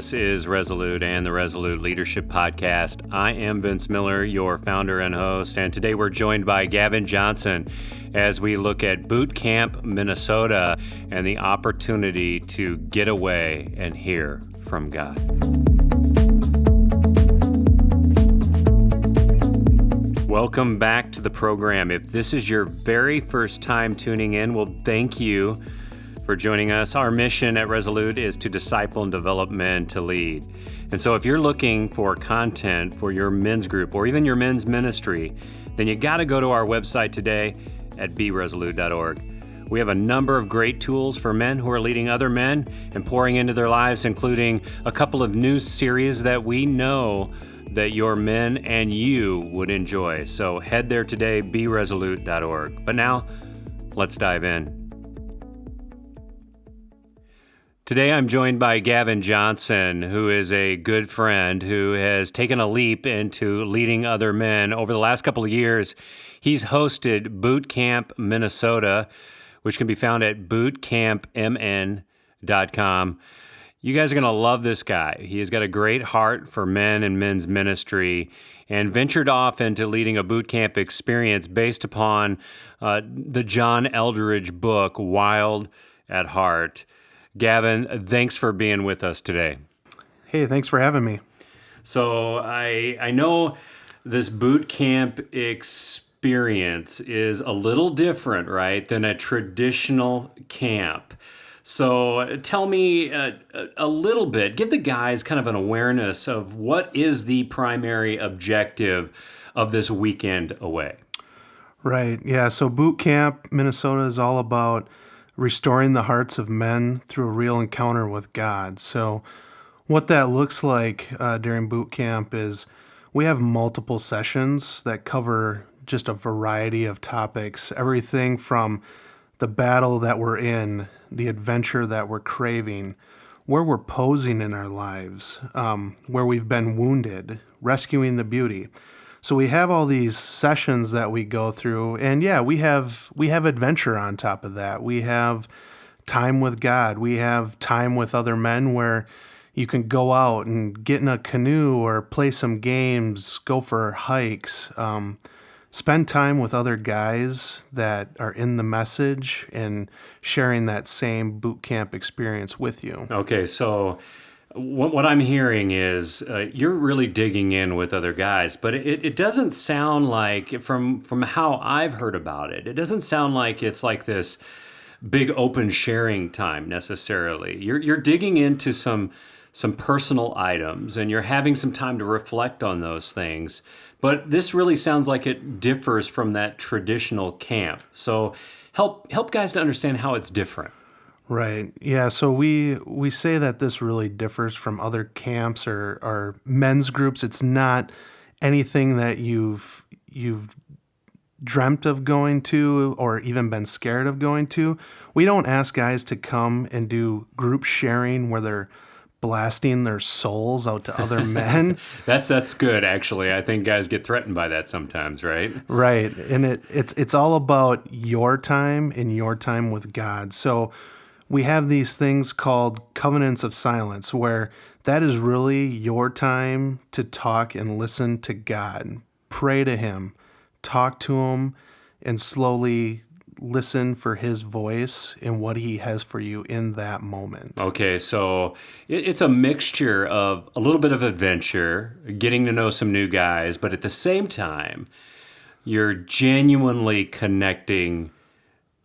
This is Resolute and the Resolute Leadership Podcast. I am Vince Miller, your founder and host, and today we're joined by Gavin Johnson as we look at Boot Camp, Minnesota, and the opportunity to get away and hear from God. Welcome back to the program. If this is your very first time tuning in, well, thank you for joining us. Our mission at Resolute is to disciple and develop men to lead. And so if you're looking for content for your men's group or even your men's ministry, then you got to go to our website today at beresolute.org. We have a number of great tools for men who are leading other men and pouring into their lives, including a couple of new series that we know that your men and you would enjoy. So head there today, beresolute.org. But now, let's dive in. Today I'm joined by Gavin Johnson, who is a good friend who has taken a leap into leading other men. Over the last couple of years, he's hosted Boot Camp Minnesota, which can be found at bootcampmn.com. You guys are going to love this guy. He has got a great heart for men and men's ministry and ventured off into leading a boot camp experience based upon the John Eldridge book, Wild at Heart. Gavin, thanks for being with us today. Hey, thanks for having me. So I know this boot camp experience is a little different, right, than a traditional camp. So tell me a little bit, give the guys kind of an awareness of what is the primary objective of this weekend away. Right, yeah, so Boot Camp Minnesota is all about restoring the hearts of men through a real encounter with God. So what that looks like during boot camp is we have multiple sessions that cover just a variety of topics, everything from the battle that we're in, the adventure that we're craving, where we're posing in our lives, where we've been wounded, rescuing the beauty. So we have all these sessions that we go through, and yeah, we have adventure on top of that. We have time with God. We have time with other men where you can go out and get in a canoe or play some games, go for hikes, spend time with other guys that are in the message and sharing that same boot camp experience with you. Okay, so what I'm hearing is you're really digging in with other guys, but it doesn't sound like, from how I've heard about it, it doesn't sound like it's like this big open sharing time necessarily. You're digging into some personal items and you're having some time to reflect on those things. But this really sounds like it differs from that traditional camp. So help guys to understand how it's different. Right. Yeah. So we say that this really differs from other camps or men's groups. It's not anything that you've dreamt of going to or even been scared of going to. We don't ask guys to come and do group sharing where they're blasting their souls out to other men. That's good, actually. I think guys get threatened by that sometimes, right? Right. And it's all about your time and your time with God. So we have these things called covenants of silence, where that is really your time to talk and listen to God, pray to Him, talk to Him, and slowly listen for His voice and what He has for you in that moment. Okay, so it's a mixture of a little bit of adventure, getting to know some new guys, but at the same time, you're genuinely connecting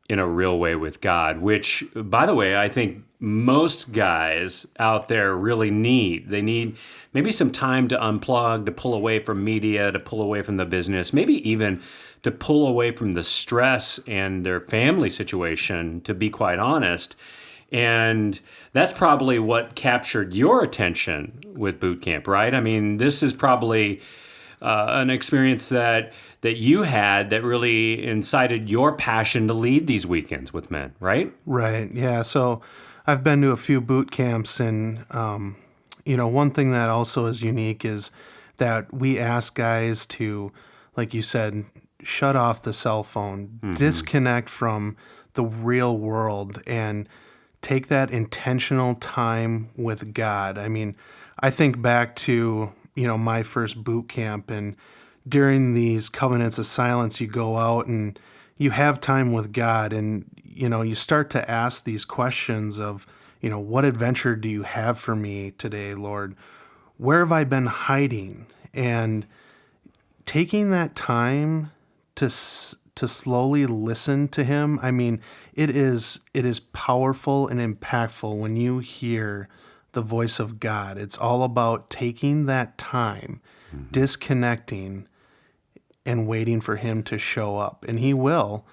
in a real way with God, which, by the way, I think most guys out there really need. They need maybe some time to unplug, to pull away from media, to pull away from the business, maybe even to pull away from the stress and their family situation, to be quite honest. And that's probably what captured your attention with boot camp, right? I mean, this is probably an experience that you had that really incited your passion to lead these weekends with men, right? Right, yeah. So I've been to a few boot camps, and one thing that also is unique is that we ask guys to, like you said, shut off the cell phone, disconnect from the real world, and take that intentional time with God. I mean, I think back to, my first boot camp, and during these covenants of silence, you go out and you have time with God, and, you start to ask these questions of, what adventure do you have for me today, Lord? Where have I been hiding? And taking that time to slowly listen to him. I mean, it is powerful and impactful when you hear the voice of God. It's all about taking that time, disconnecting, and waiting for him to show up. And he will.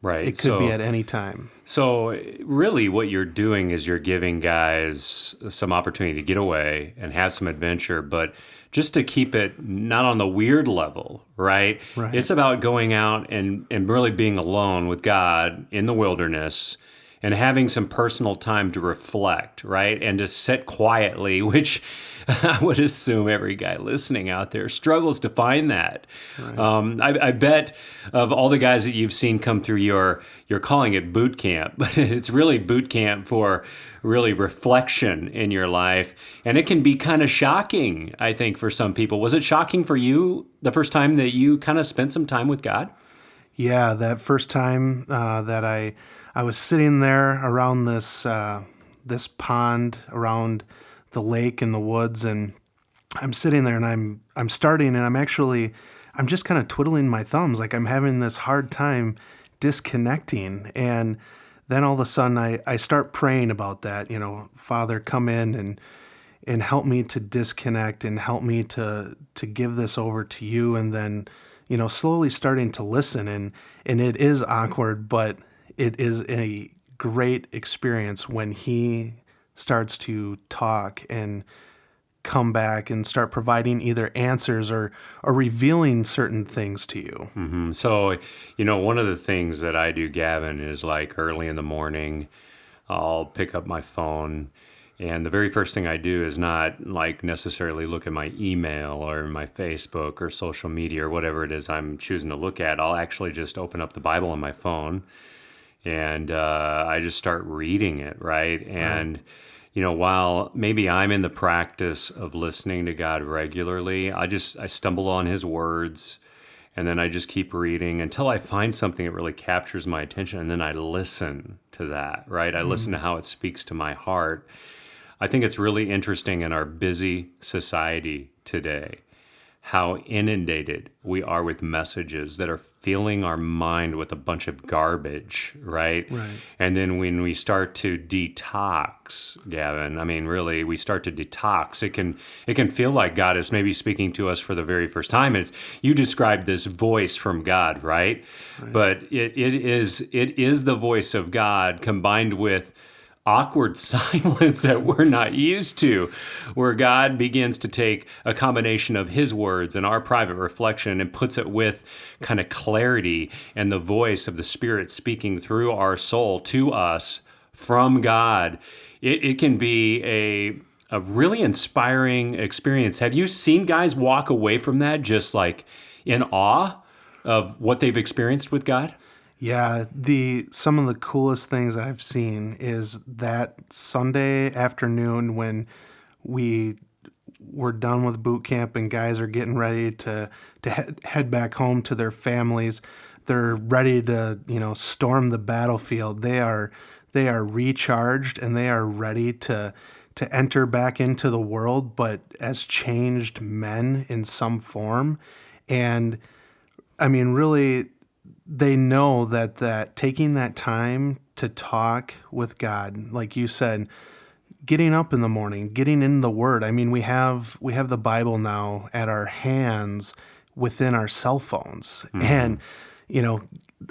Right. It could be at any time. So really what you're doing is you're giving guys some opportunity to get away and have some adventure, but just to keep it not on the weird level, right? Right. It's about going out and really being alone with God in the wilderness and having some personal time to reflect, right? And to sit quietly, which I would assume every guy listening out there struggles to find that. Right. I bet of all the guys that you've seen come through you're calling it boot camp, but it's really boot camp for really reflection in your life. And it can be kind of shocking, I think, for some people. Was it shocking for you the first time that you kind of spent some time with God? Yeah, that first time that I was sitting there around this pond, around the lake in the woods, and I'm sitting there and I'm starting, and I'm just kind of twiddling my thumbs, like I'm having this hard time disconnecting. And then all of a sudden I start praying about that, Father, come in and help me to disconnect and help me to give this over to you. And then, slowly starting to listen, and it is awkward, but it is a great experience when he starts to talk and come back and start providing either answers or revealing certain things to you. Mm-hmm. So, one of the things that I do, Gavin, is like early in the morning, I'll pick up my phone, and the very first thing I do is not like necessarily look at my email or my Facebook or social media or whatever it is I'm choosing to look at. I'll actually just open up the Bible on my phone, and I just start reading it, right? And while maybe I'm in the practice of listening to God regularly, I stumble on his words, and then I just keep reading until I find something that really captures my attention, and then I listen to that, right? I listen to how it speaks to my heart. I think it's really interesting in our busy society today how inundated we are with messages that are filling our mind with a bunch of garbage, right? Right. And then when we start to detox, Gavin, I mean, really, we start to detox. It can feel like God is maybe speaking to us for the very first time. You described this voice from God, right? But it is the voice of God combined with awkward silence that we're not used to, where God begins to take a combination of his words and our private reflection and puts it with kind of clarity and the voice of the Spirit speaking through our soul to us from God. It can be a really inspiring experience. Have you seen guys walk away from that just like in awe of what they've experienced with God? Yeah, some of the coolest things I've seen is that Sunday afternoon when we were done with boot camp and guys are getting ready to head back home to their families. They're ready to, storm the battlefield. They are recharged and they are ready to enter back into the world, but as changed men in some form. And I mean, really, they know that taking that time to talk with God, like you said, getting up in the morning, getting in the Word. I mean, we have the Bible now at our hands within our cell phones. Mm-hmm. And,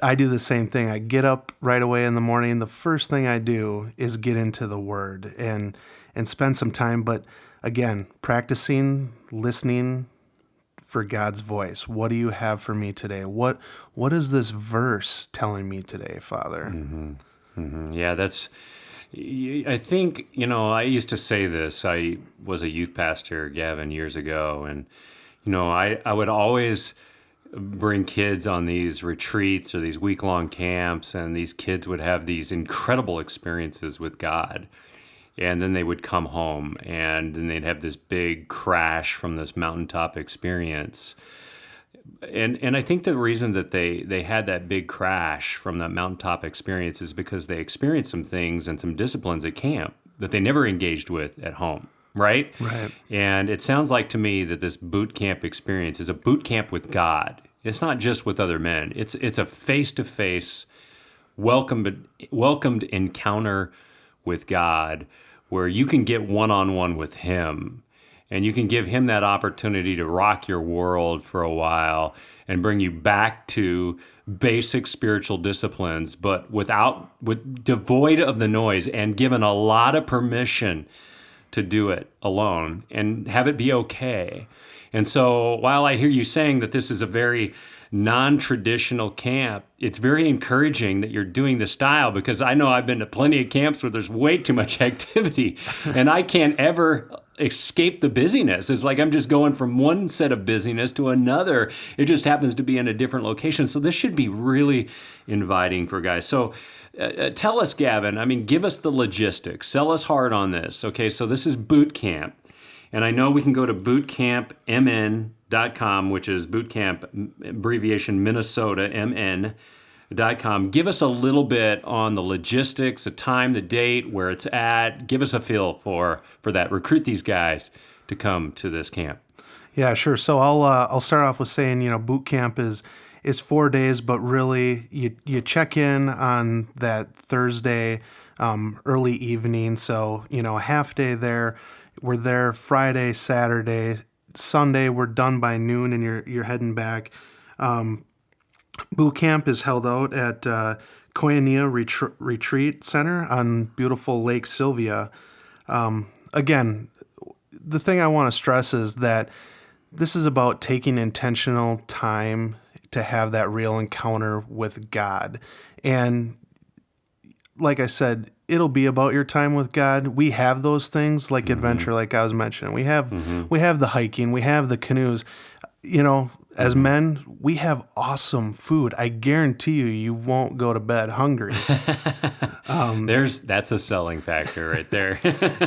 I do the same thing. I get up right away in the morning. The first thing I do is get into the Word and spend some time. But again, practicing listening for God's voice. What do you have for me today? What is this verse telling me today, Father? Mm-hmm. Mm-hmm. Yeah, I think, I used to say this. I was a youth pastor, Gavin, years ago, and, I would always bring kids on these retreats or these week-long camps, and these kids would have these incredible experiences with God. And then they would come home, and then they'd have this big crash from this mountaintop experience. And I think the reason that they had that big crash from that mountaintop experience is because they experienced some things and some disciplines at camp that they never engaged with at home, right? Right. And it sounds like to me that this boot camp experience is a boot camp with God. It's not just with other men. It's a face-to-face, welcomed encounter with God, where you can get one-on-one with him, and you can give him that opportunity to rock your world for a while and bring you back to basic spiritual disciplines, but devoid of the noise, and given a lot of permission to do it alone and have it be okay. And so while I hear you saying that this is a very non-traditional camp, it's very encouraging that you're doing the style, because I know I've been to plenty of camps where there's way too much activity and I can't ever escape the busyness. It's like I'm just going from one set of busyness to another. It just happens to be in a different location. So this should be really inviting for guys. So tell us, Gavin, give us the logistics. Sell us hard on this. Okay, so this is boot camp. And I know we can go to bootcampmn.com, which is bootcamp, abbreviation Minnesota, mn.com. Give us a little bit on the logistics, the time, the date, where it's at. Give us a feel for that. Recruit these guys to come to this camp. Yeah, sure. So I'll start off with saying, boot camp is 4 days, but really you check in on that Thursday early evening. So, a half day there. We're there Friday, Saturday, Sunday. We're done by noon, and you're heading back. Boot camp is held out at Koinonia Retreat Center on beautiful Lake Sylvia. Again, the thing I want to stress is that this is about taking intentional time to have that real encounter with God. And like I said, it'll be about your time with God. We have those things like adventure, like I was mentioning. We have the hiking, we have the canoes. As men, we have awesome food. I guarantee you won't go to bed hungry. That's a selling factor right there.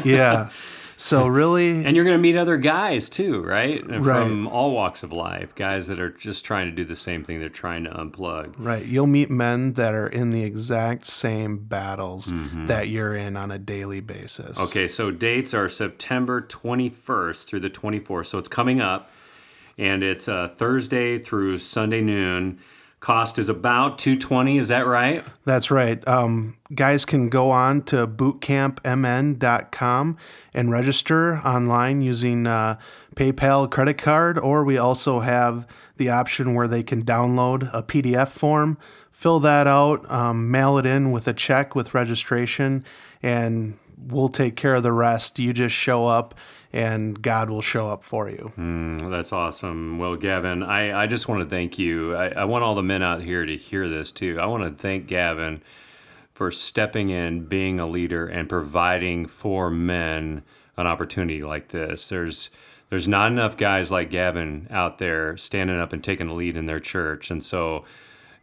Yeah. So really... And you're going to meet other guys too, right? Right. From all walks of life. Guys that are just trying to do the same thing. They're trying to unplug. Right. You'll meet men that are in the exact same battles that you're in on a daily basis. Okay, so dates are September 21st through the 24th. So it's coming up. And it's Thursday through Sunday noon. Cost is about $220. Is that right? That's right. Guys can go on to bootcampmn.com and register online using PayPal credit card, or we also have the option where they can download a PDF form, fill that out, mail it in with a check with registration, and we'll take care of the rest. You just show up, and God will show up for you. That's awesome. Well, Gavin, I just want to thank you. I want all the men out here to hear this too. I want to thank Gavin for stepping in, being a leader, and providing for men an opportunity like this. There's not enough guys like Gavin out there standing up and taking a lead in their church. And so,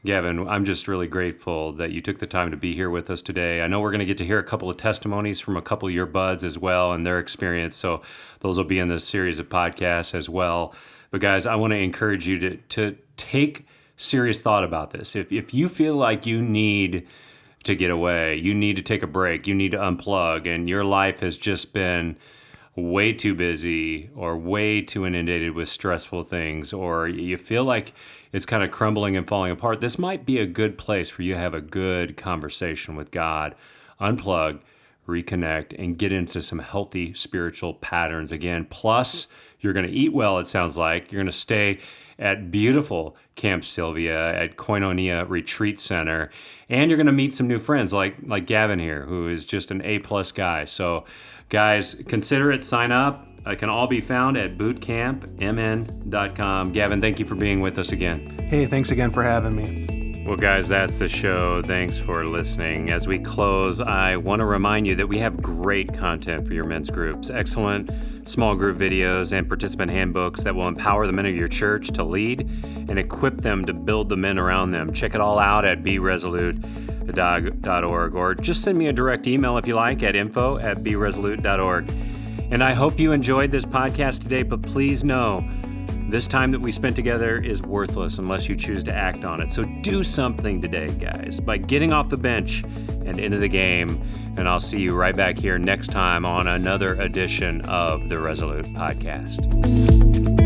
Gavin, I'm just really grateful that you took the time to be here with us today. I know we're going to get to hear a couple of testimonies from a couple of your buds as well and their experience. So those will be in this series of podcasts as well. But guys, I want to encourage you to take serious thought about this. If you feel like you need to get away, you need to take a break, you need to unplug, and your life has just been way too busy or way too inundated with stressful things, or you feel like it's kind of crumbling and falling apart, this might be a good place for you to have a good conversation with God, unplug, reconnect, and get into some healthy spiritual patterns again. Plus, you're going to eat well, it sounds like. You're going to stay at beautiful Camp Sylvia at Koinonia Retreat Center, and you're going to meet some new friends like Gavin here, who is just an A-plus guy. So, guys, consider it, sign up. It can all be found at bootcampmn.com. Gavin, thank you for being with us again. Hey, thanks again for having me. Well, guys, that's the show. Thanks for listening. As we close, I want to remind you that we have great content for your men's groups, excellent small group videos and participant handbooks that will empower the men of your church to lead and equip them to build the men around them. Check it all out at beresolute.org, or just send me a direct email if you like at info@beresolute.org. And I hope you enjoyed this podcast today, but please know this time that we spent together is worthless unless you choose to act on it. So do something today, guys, by getting off the bench and into the game. And I'll see you right back here next time on another edition of the Resolute Podcast.